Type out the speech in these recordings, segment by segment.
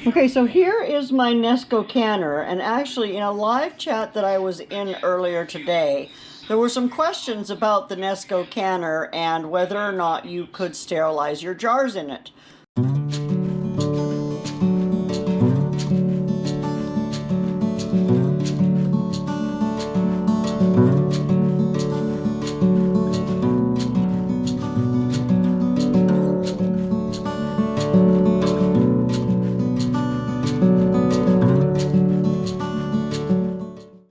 Okay, so here is my Nesco canner, and actually in a live chat that I was in earlier today, there were some questions about the Nesco canner and whether or not you could sterilize your jars in it.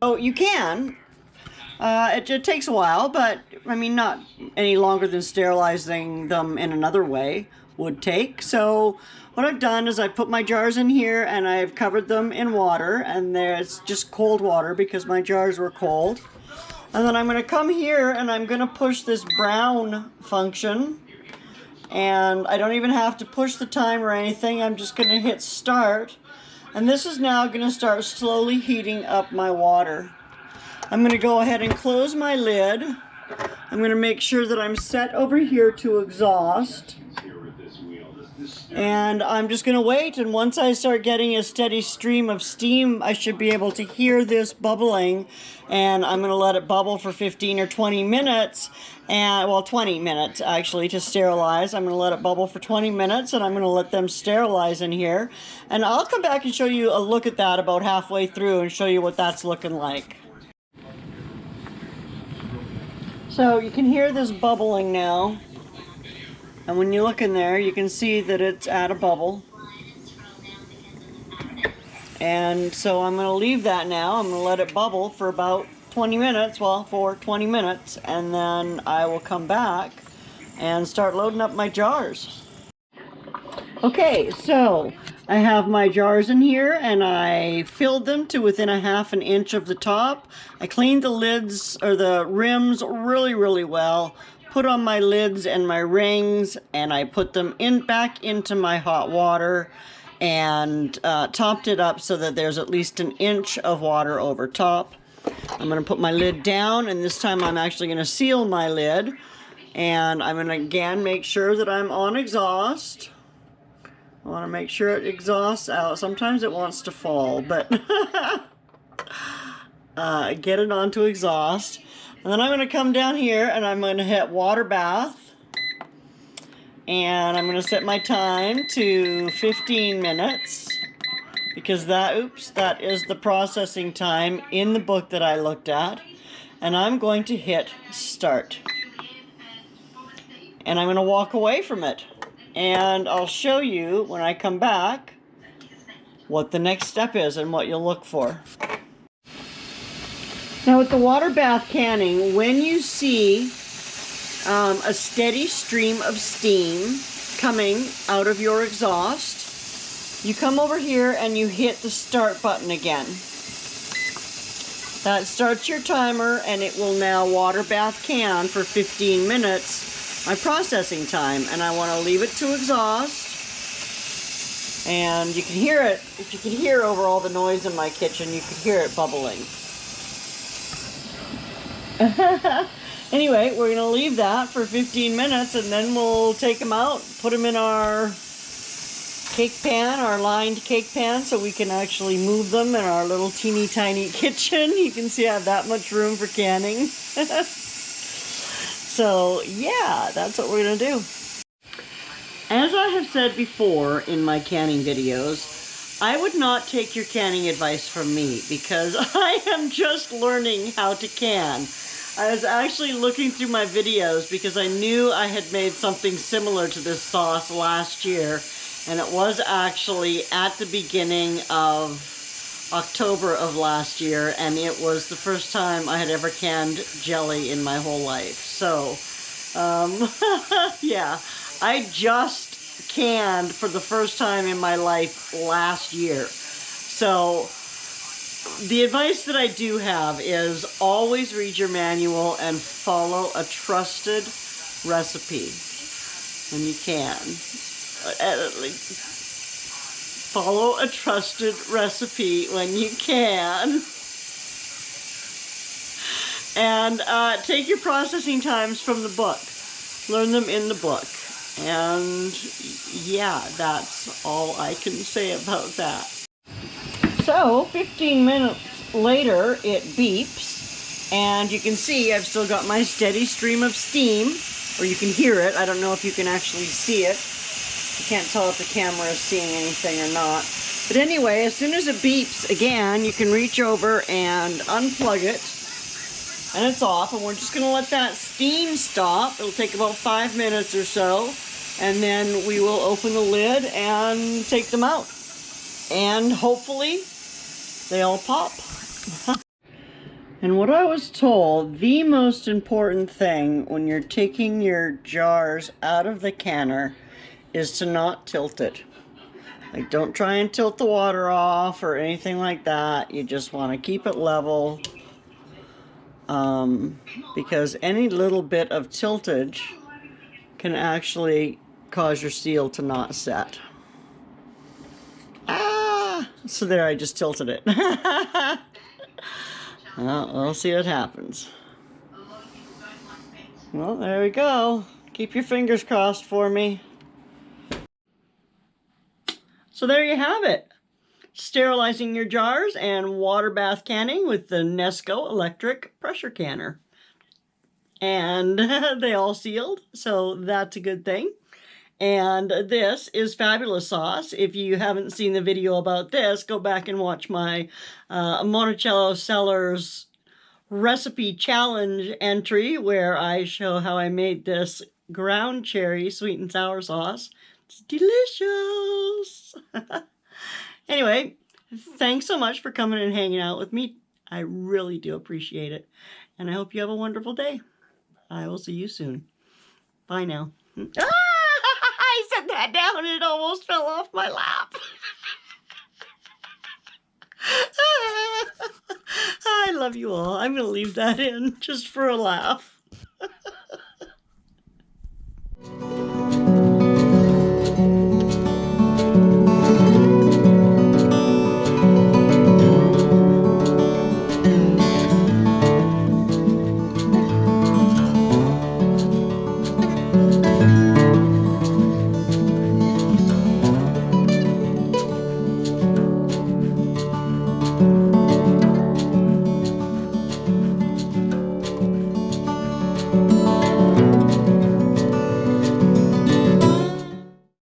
So you can. It takes a while, but I mean, not any longer than sterilizing them in another way would take. So what I've done is I put my jars in here and I've covered them in water, and there's just cold water because my jars were cold. And then I'm going to come here and I'm going to push this brown function, and I don't even have to push the timer or anything. I'm just going to hit start, and this is now going to start slowly heating up my water. I'm going to go ahead and close my lid. I'm going to make sure that I'm set over here to exhaust. And I'm just going to wait, and once I start getting a steady stream of steam, I should be able to hear this bubbling, and I'm going to let it bubble for 15 or 20 minutes, and well, 20 minutes actually to sterilize. I'm going to let it bubble for 20 minutes, and I'm going to let them sterilize in here, and I'll come back and show you a look at that about halfway through and show you what that's looking like. So you can hear this bubbling now. And when you look in there, you can see that it's at a bubble. And so I'm going to leave that now. I'm going to let it bubble for about 20 minutes, well, for 20 minutes, and then I will come back and start loading up my jars. Okay, so I have my jars in here, and I filled them to within a ½ an inch of the top. I cleaned the lids, or the rims, really well. Put on my lids and my rings, and I put them back into my hot water and topped it up so that there's at least an inch of water over top. I'm going to put my lid down, and this time I'm actually going to seal my lid, and I'm going to again make sure that I'm on exhaust. I want to make sure it exhausts out. Sometimes it wants to fall, but get it onto exhaust. And then I'm going to come down here and I'm going to hit Waterbath, and I'm going to set my time to 15 minutes because that is the processing time in the book that I looked at. And I'm going to hit start, and I'm going to walk away from it, and I'll show you when I come back what the next step is and what you'll look for. Now with the Waterbath canning, when you see a steady stream of steam coming out of your exhaust, you come over here and you hit the start button again. That starts your timer, and it will now Waterbath can for 15 minutes, my processing time, and I want to leave it to exhaust. And you can hear it, if you can hear over all the noise in my kitchen, you can hear it bubbling. Anyway, we're going to leave that for 15 minutes, and then we'll take them out, put them in our cake pan, our lined cake pan, so we can actually move them in our little teeny tiny kitchen. You can see I have that much room for canning. So yeah, that's what we're going to do. As I have said before in my canning videos, I would not take your canning advice from me because I am just learning how to can. I was actually looking through my videos because I knew I had made something similar to this sauce last year, and it was actually at the beginning of October of last year, and it was the first time I had ever canned jelly in my whole life. So, yeah, I just canned for the first time in my life last year. So the advice that I do have is always read your manual and follow a trusted recipe when you can. Follow a trusted recipe when you can. And take your processing times from the book. Learn them in the book. And yeah, that's all I can say about that. So 15 minutes later, it beeps, and you can see I've still got my steady stream of steam, or you can hear it. I don't know if you can actually see it. You can't tell if the camera is seeing anything or not. But anyway, as soon as it beeps again, you can reach over and unplug it, and it's off, and we're just going to let that steam stop. It'll take about 5 minutes or so, and then we will open the lid and take them out. And hopefully they all pop. And what I was told, the most important thing when you're taking your jars out of the canner is to not tilt it. Like, don't try and tilt the water off or anything like that. You just want to keep it level, because any little bit of tiltage can actually cause your seal to not set. So there, I just tilted it. Well, we'll see what happens. Well, there we go. Keep your fingers crossed for me. So there you have it. Sterilizing your jars and water bath canning with the Nesco electric pressure canner. And they all sealed, so that's a good thing. And this is fabulous sauce. If you haven't seen the video about this, go back and watch my Monticello Cellars recipe challenge entry where I show how I made this ground cherry sweet and sour sauce. It's delicious. Anyway, thanks so much for coming and hanging out with me. I really do appreciate it. And I hope you have a wonderful day. I will see you soon. Bye now. I set that down and it almost fell off my lap. I love you all. I'm going to leave that in just for a laugh.